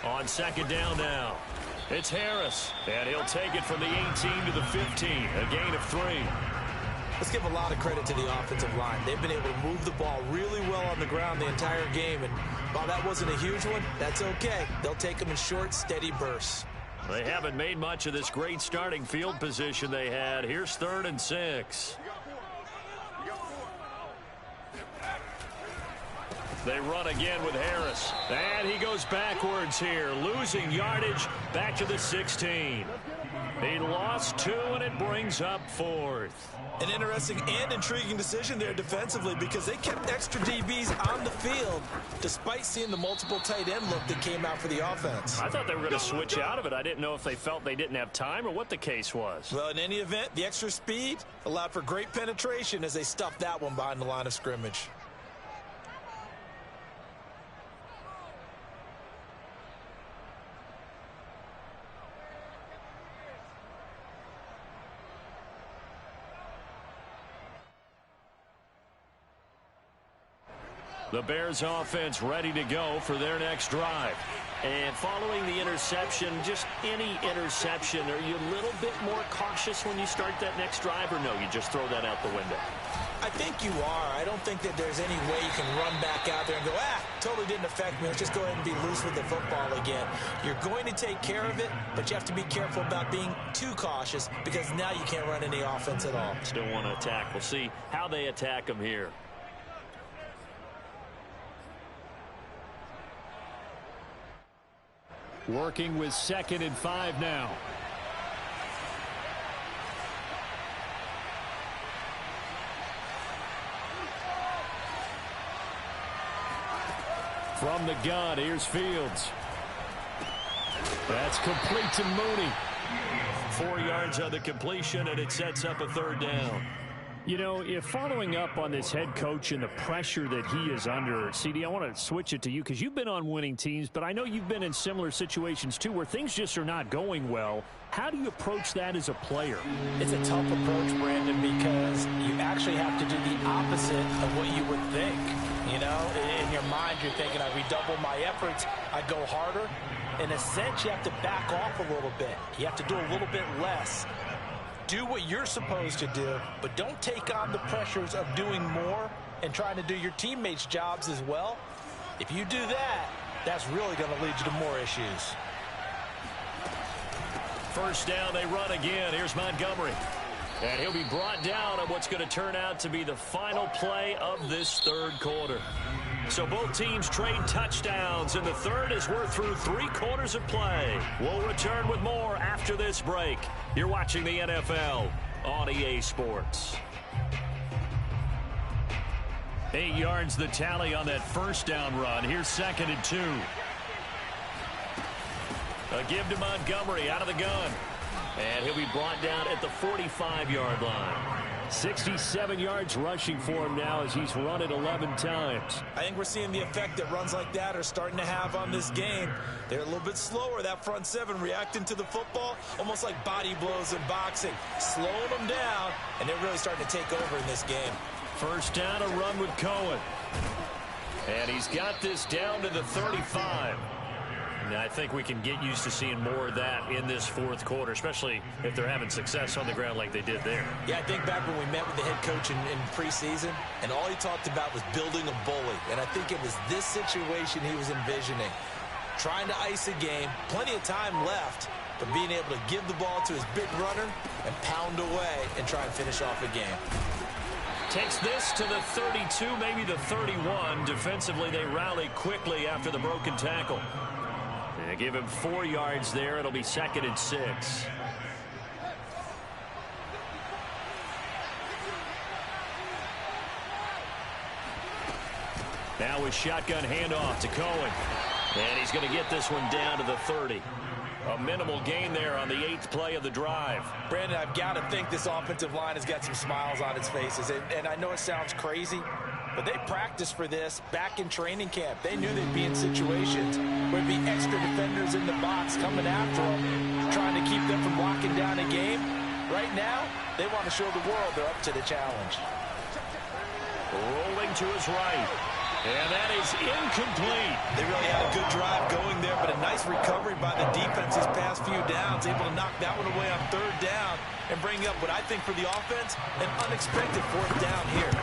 On 2nd down now, it's Harris, and he'll take it from the 18 to the 15, a gain of 3. Let's give a lot of credit to the offensive line. They've been able to move the ball really well on the ground the entire game, and while that wasn't a huge one, that's okay. They'll take them in short, steady bursts. They haven't made much of this great starting field position they had. Here's 3rd and 6. They run again with Harris. And he goes backwards here, losing yardage back to the 16. He lost 2, and it brings up 4th. An interesting and intriguing decision there defensively, because they kept extra DBs on the field despite seeing the multiple tight end look that came out for the offense. I thought they were going to switch out of it. I didn't know if they felt they didn't have time or what the case was. Well, in any event, the extra speed allowed for great penetration as they stuffed that one behind the line of scrimmage. The Bears offense ready to go for their next drive. And following the interception, just any interception, are you a little bit more cautious when you start that next drive, or no, you just throw that out the window? I think you are. I don't think that there's any way you can run back out there and go, totally didn't affect me. Let's just go ahead and be loose with the football again. You're going to take care of it, but you have to be careful about being too cautious, because now you can't run any offense at all. Still want to attack. We'll see how they attack them here. Working with 2nd and 5 now. From the gun, here's Fields. That's complete to Mooney. 4 yards on the completion, and it sets up a 3rd down. You know, if following up on this head coach and the pressure that he is under, CD, I want to switch it to you because you've been on winning teams, but I know you've been in similar situations too where things just are not going well. How do you approach that as a player? It's a tough approach, Brandon, because you actually have to do the opposite of what you would think. You know, in your mind, you're thinking, I redouble my efforts, I go harder. In a sense, you have to back off a little bit. You have to do a little bit less. Do what you're supposed to do, but don't take on the pressures of doing more and trying to do your teammates' jobs as well. If you do that, that's really going to lead you to more issues. 1st down, they run again. Here's Montgomery. And he'll be brought down on what's going to turn out to be the final play of this third quarter. So both teams trade touchdowns in the third as we're through 3 quarters of play. We'll return with more after this break. You're watching the NFL on EA Sports. 8 yards the tally on that first down run. Here's 2nd and 2. A give to Montgomery out of the gun. And he'll be brought down at the 45-yard line. 67 yards rushing for him now as he's run it 11 times. I think we're seeing the effect that runs like that are starting to have on this game. They're a little bit slower, that front seven, reacting to the football, almost like body blows in boxing, slowing them down, and they're really starting to take over in this game. First down, a run with Cohen. And he's got this down to the 35. And I think we can get used to seeing more of that in this fourth quarter, especially if they're having success on the ground like they did there. Yeah, I think back when we met with the head coach in preseason, and all he talked about was building a bully. And I think it was this situation he was envisioning. Trying to ice a game, plenty of time left, but being able to give the ball to his big runner and pound away and try and finish off a game. Takes this to the 32, maybe the 31. Defensively, they rally quickly after the broken tackle. They give him 4 yards there. It'll be 2nd and 6. Now with shotgun handoff to Cohen. And he's going to get this one down to the 30. A minimal gain there on the 8th play of the drive. Brandon, I've got to think this offensive line has got some smiles on its faces. And I know it sounds crazy, but they practiced for this back in training camp. They knew they'd be in situations where there'd be extra defenders in the box coming after them, trying to keep them from locking down a game. Right now, they want to show the world they're up to the challenge. Rolling to his right. And that is incomplete. They really had a good drive going there, but a nice recovery by the defense these past few downs, able to knock that one away on 3rd down and bring up what I think for the offense, an unexpected 4th down here.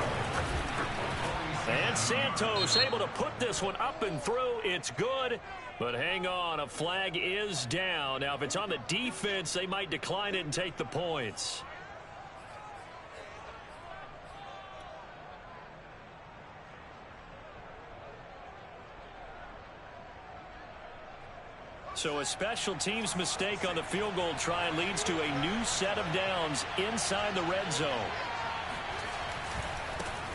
And Santos able to put this one up and through. It's good, but hang on, a flag is down. Now, if it's on the defense, they might decline it and take the points. So a special teams mistake on the field goal try leads to a new set of downs inside the red zone.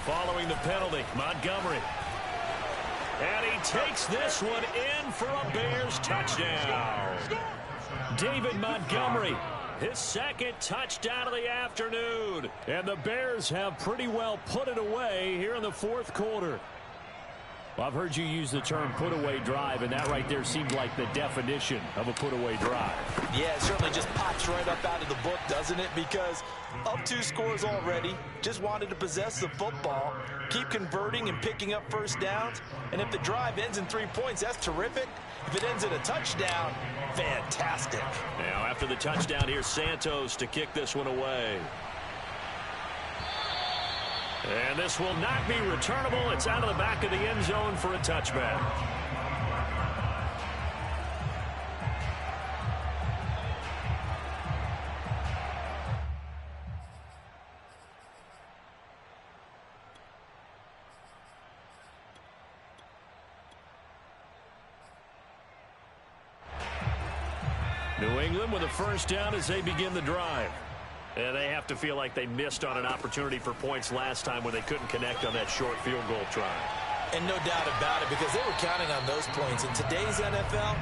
Following the penalty, Montgomery. And he takes this one in for a Bears touchdown. David Montgomery, his 2nd touchdown of the afternoon. And the Bears have pretty well put it away here in the 4th quarter. Well, I've heard you use the term put-away drive, and that right there seemed like the definition of a put-away drive. Yeah, it certainly just pops right up out of the book, doesn't it? Because up 2 scores already, just wanted to possess the football, keep converting and picking up first downs, and if the drive ends in 3 points, that's terrific. If it ends in a touchdown, fantastic. Now, after the touchdown, here's Santos to kick this one away. And this will not be returnable. It's out of the back of the end zone for a touchback. New England with a first down as they begin the drive. And they have to feel like they missed on an opportunity for points last time when they couldn't connect on that short field goal try. And no doubt about it, because they were counting on those points. In today's NFL,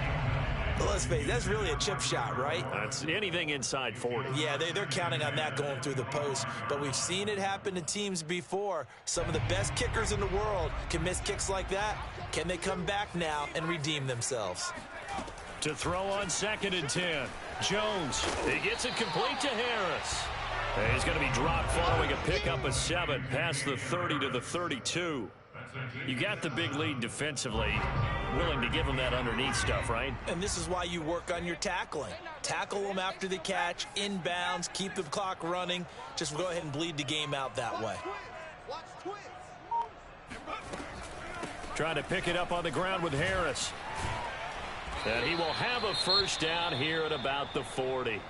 let's face it, that's really a chip shot, right? That's anything inside 40. Yeah, they're counting on that going through the post. But we've seen it happen to teams before. Some of the best kickers in the world can miss kicks like that. Can they come back now and redeem themselves? To throw on 2nd and 10. Jones, he gets it complete to Harris. And he's going to be dropped following a pickup of 7 past the 30 to the 32. You got the big lead defensively, willing to give them that underneath stuff, right? And this is why you work on your tackling. Tackle them after the catch, inbounds, keep the clock running. Just go ahead and bleed the game out that way. Trying to pick it up on the ground with Harris. And he will have a first down here at about the 40.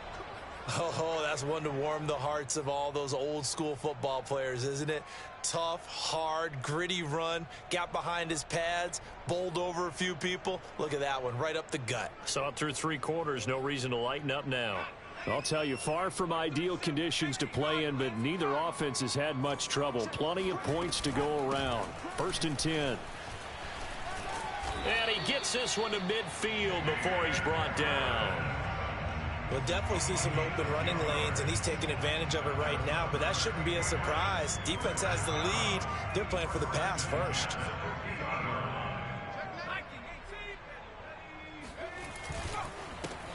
Oh, that's one to warm the hearts of all those old school football players, isn't it? Tough, hard, gritty run, got behind his pads, bowled over a few people. Look at that one, right up the gut. Saw it through 3 quarters, no reason to lighten up now. I'll tell you, far from ideal conditions to play in, but neither offense has had much trouble. Plenty of points to go around. 1st and 10. And he gets this one to midfield before he's brought down. We'll definitely see some open running lanes, and he's taking advantage of it right now, but that shouldn't be a surprise. Defense has the lead. They're playing for the pass first.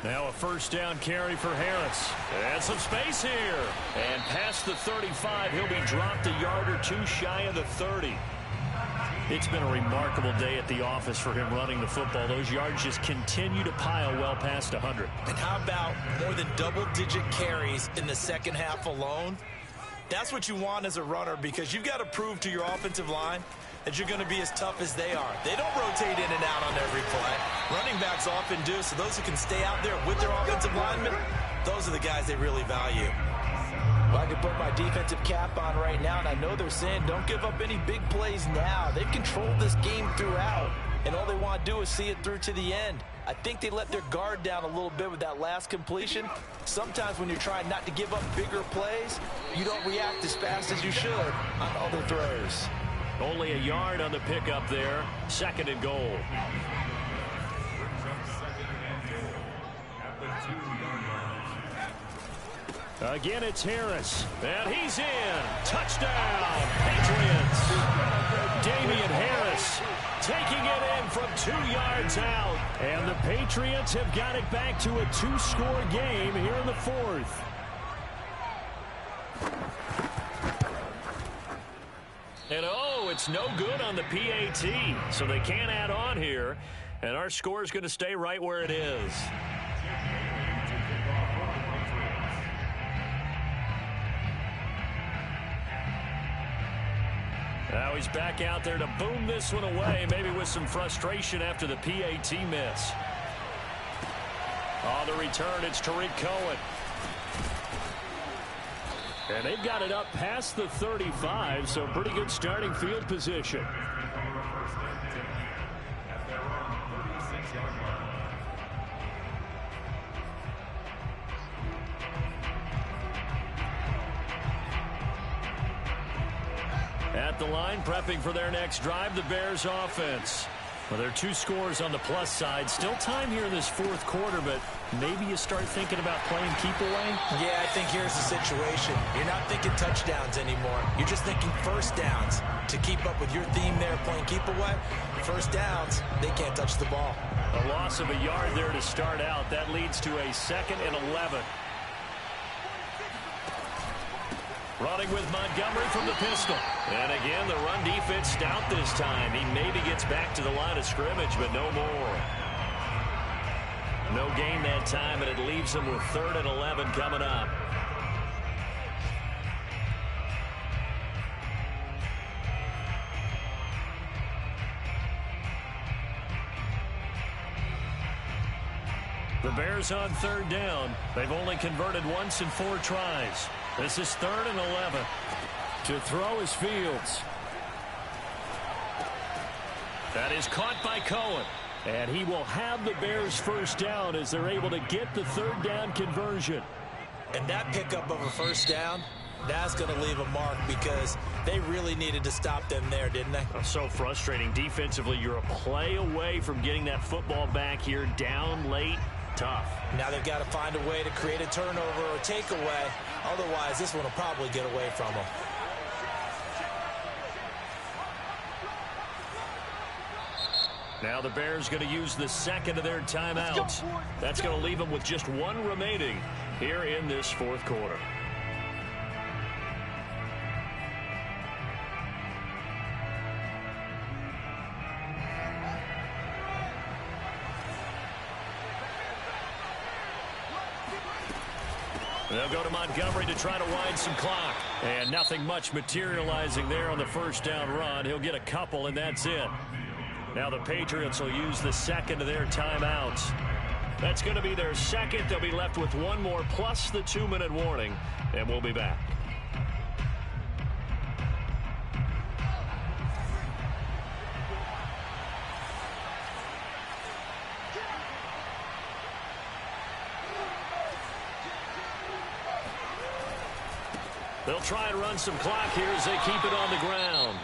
Now a 1st down carry for Harris. And some space here. And past the 35, he'll be dropped a yard or 2 shy of the 30. It's been a remarkable day at the office for him running the football. Those yards just continue to pile well past 100. And how about more than double-digit carries in the second half alone? That's what you want as a runner, because you've got to prove to your offensive line that you're going to be as tough as they are. They don't rotate in and out on every play. Running backs often do, so those who can stay out there with their offensive linemen, those are the guys they really value. Well, I can put my defensive cap on right now, and I know they're saying don't give up any big plays now. They've controlled this game throughout, and all they want to do is see it through to the end. I think they let their guard down a little bit with that last completion. Sometimes when you're trying not to give up bigger plays, you don't react as fast as you should on other throws. Only a yard on the pickup there. 2nd and goal. Again, it's Harris. And he's in. Touchdown, Patriots. Damian Harris taking it in from 2 yards out. And the Patriots have got it back to a 2-score game here in the 4th. And oh, it's no good on the PAT. So they can't add on here. And our score is going to stay right where it is. Now he's back out there to boom this one away, maybe with some frustration after the PAT miss. On the return, it's Tariq Cohen. And they've got it up past the 35, so pretty good starting field position. At the line, prepping for their next drive, the Bears offense. Well, there are 2 scores on the plus side. Still time here in this 4th quarter, but maybe you start thinking about playing keep away? Yeah, I think here's the situation. You're not thinking touchdowns anymore. You're just thinking 1st downs. To keep up with your theme there, playing keep away, 1st downs, they can't touch the ball. A loss of a yard there to start out. That leads to a 2nd and 11. Running with Montgomery from the pistol. And again, the run defense stout this time. He maybe gets back to the line of scrimmage, but no more. No gain that time, and it leaves him with 3rd and 11 coming up. The Bears on 3rd down. They've only converted once in 4 tries. This is 3rd and 11. To throw is Fields. That is caught by Cohen. And he will have the Bears 1st down as they're able to get the 3rd down conversion. And that pickup of a 1st down, that's going to leave a mark because they really needed to stop them there, didn't they? So frustrating. Defensively, you're a play away from getting that football back here down late. Tough. Now they've got to find a way to create a turnover or takeaway. Otherwise, this one will probably get away from them. Now the Bears going to use the 2nd of their timeouts. That's going to leave them with just 1 remaining here in this 4th quarter. They'll go to Montgomery to try to wind some clock. And nothing much materializing there on the 1st down run. He'll get a couple, and that's it. Now the Patriots will use the 2nd of their timeouts. That's going to be their second. They'll be left with one more plus the 2-minute warning, and we'll be back. They'll try and run some clock here as they keep it on the ground.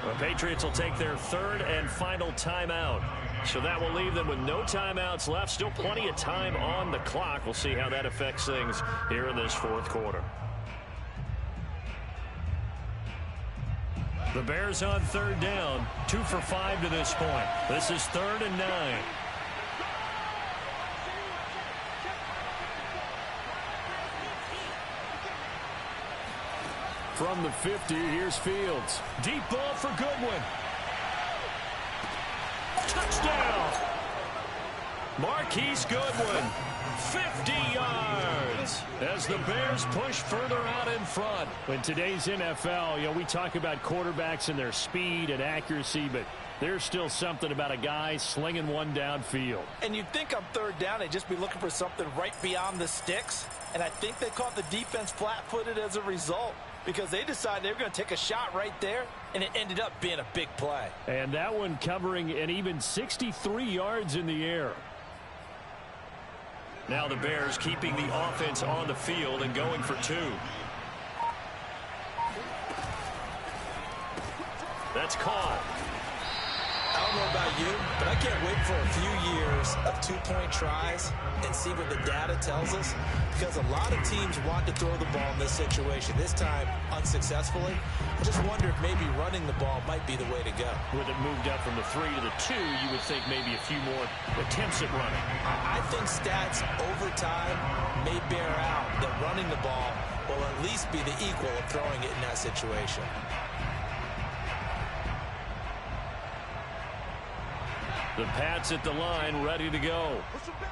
The Patriots will take their third and final timeout. So that will leave them with no timeouts left. Still plenty of time on the clock. We'll see how that affects things here in this fourth quarter. The Bears on third down. 2 for 5 to this point. This is 3rd and 9. From the 50, here's Fields. Deep ball for Goodwin. Touchdown! Marquise Goodwin, 50 yards as the Bears push further out in front. In today's NFL, we talk about quarterbacks and their speed and accuracy, but there's still something about a guy slinging one downfield. And you'd think on third down they'd just be looking for something right beyond the sticks, and I think they caught the defense flat-footed as a result, because they decided they were going to take a shot right there, and it ended up being a big play. And that one covering an even 63 yards in the air. Now the Bears keeping the offense on the field and going for 2. That's caught. I don't know about you, but I can't wait for a few years of 2-point tries and see what the data tells us, because a lot of teams want to throw the ball in this situation, this time unsuccessfully. I just wonder if maybe running the ball might be the way to go. With it moved up from the 3 to the 2, you would think maybe a few more attempts at running. I think stats over time may bear out that running the ball will at least be the equal of throwing it in that situation. The Pats at the line, ready to go.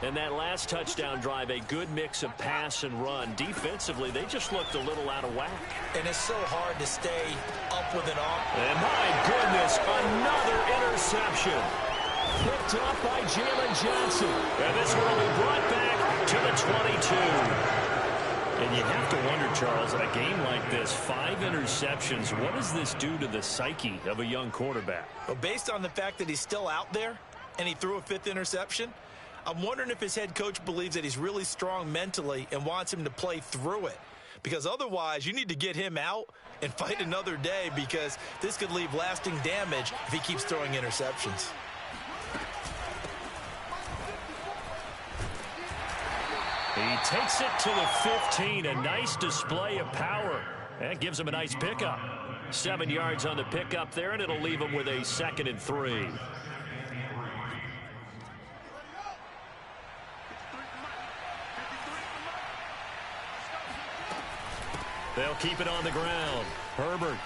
And that last touchdown drive, a good mix of pass and run. Defensively, they just looked a little out of whack. And it's so hard to stay up with it all. And my goodness, another interception. Picked up by Jalen Johnson. And this one will be brought back to the 22. And you have to wonder, Charles, in a game like this, 5 interceptions, what does this do to the psyche of a young quarterback? Well, based on the fact that he's still out there and he threw a 5th interception, I'm wondering if his head coach believes that he's really strong mentally and wants him to play through it. Because otherwise, you need to get him out and fight another day, because this could leave lasting damage if he keeps throwing interceptions. He takes it to the 15. A nice display of power. That gives him a nice pickup. 7 yards on the pickup there, and it'll leave him with a 2nd and 3. They'll keep it on the ground. Herbert.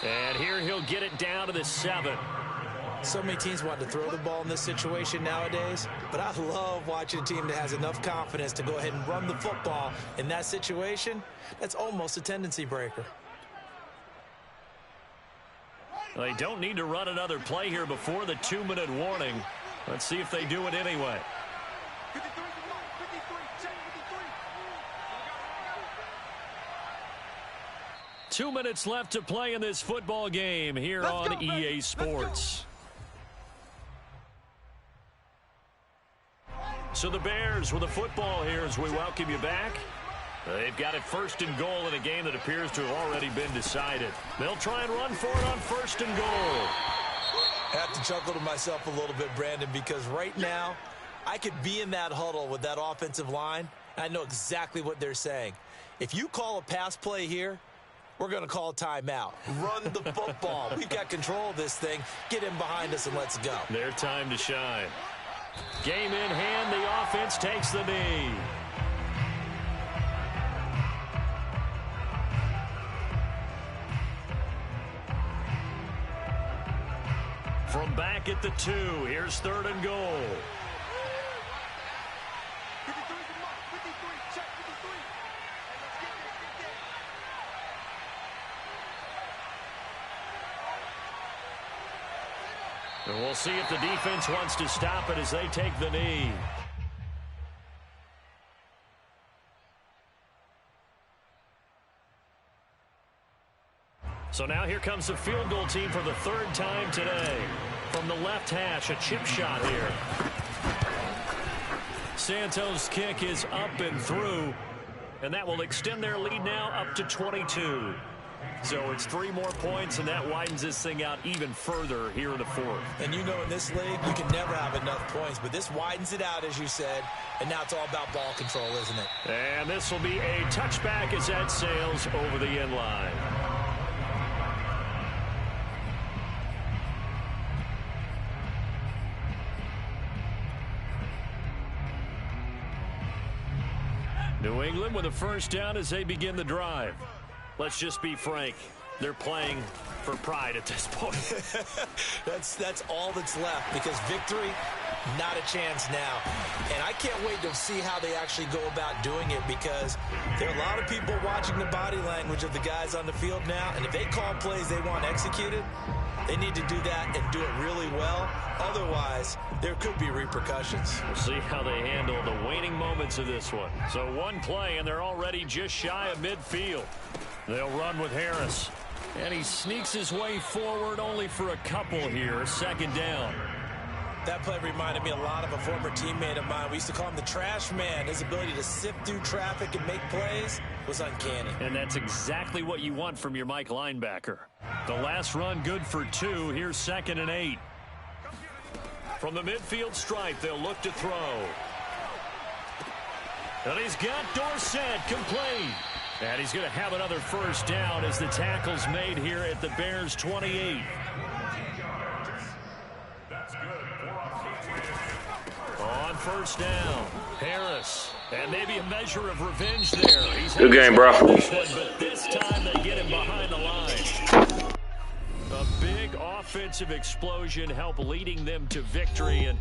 And here he'll get it down to the 7. So many teams want to throw the ball in this situation nowadays, but I love watching a team that has enough confidence to go ahead and run the football in that situation. That's almost a tendency breaker. They don't need to run another play here before the 2-minute warning. Let's see if they do it anyway. 2 minutes left to play in this football game here on EA Sports. So the Bears with the football here as we welcome you back. They've got it 1st and goal in a game that appears to have already been decided. They'll try and run for it on 1st and goal. I have to chuckle to myself a little bit, Brandon, because right now I could be in that huddle with that offensive line, and I know exactly what they're saying. If you call a pass play here, we're going to call a timeout. Run the football. We've got control of this thing. Get in behind us and let's go. Their time to shine. Game in hand, the offense takes the knee. From back at the 2, here's 3rd and goal. And we'll see if the defense wants to stop it as they take the knee. So now here comes the field goal team for the third time today. From the left hash, a chip shot here. Santos' kick is up and through, and that will extend their lead now up to 22. So it's 3 more points, and that widens this thing out even further here in the fourth. And you know in this league, you can never have enough points, but this widens it out, as you said, and now it's all about ball control, isn't it? And this will be a touchback as that sails over the end line. New England with a first down as they begin the drive. Let's just be frank. They're playing for pride at this point. That's all that's left, because victory, not a chance now. And I can't wait to see how they actually go about doing it, because there are a lot of people watching the body language of the guys on the field now, and if they call plays they want executed, they need to do that and do it really well. Otherwise, there could be repercussions. We'll see how they handle the waning moments of this one. So one play, and they're already just shy of midfield. They'll run with Harris. And he sneaks his way forward only for a couple here. Second down. That play reminded me a lot of a former teammate of mine. We used to call him the trash man. His ability to sift through traffic and make plays was uncanny. And that's exactly what you want from your Mike linebacker. The last run good for 2. Here's 2nd and 8. From the midfield stripe, they'll look to throw. And he's got Dorsett complete. And he's going to have another first down as the tackle's made here at the Bears' 28. On first down, Harris. And maybe a measure of revenge there. He's Good game, bro. But this time they get him behind the line. A big offensive explosion helped leading them to victory. And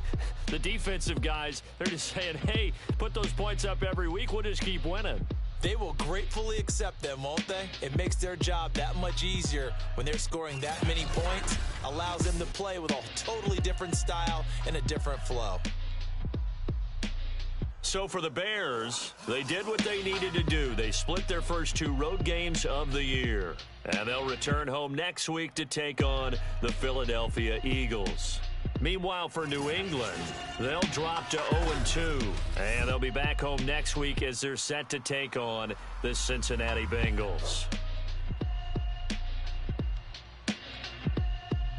the defensive guys, they're just saying, hey, put those points up every week. We'll just keep winning. They will gratefully accept them, won't they? It makes their job that much easier when they're scoring that many points. Allows them to play with a totally different style and a different flow. So for the Bears, they did what they needed to do. They split their first 2 road games of the year. And they'll return home next week to take on the Philadelphia Eagles. Meanwhile, for New England, they'll drop to 0-2. And they'll be back home next week as they're set to take on the Cincinnati Bengals.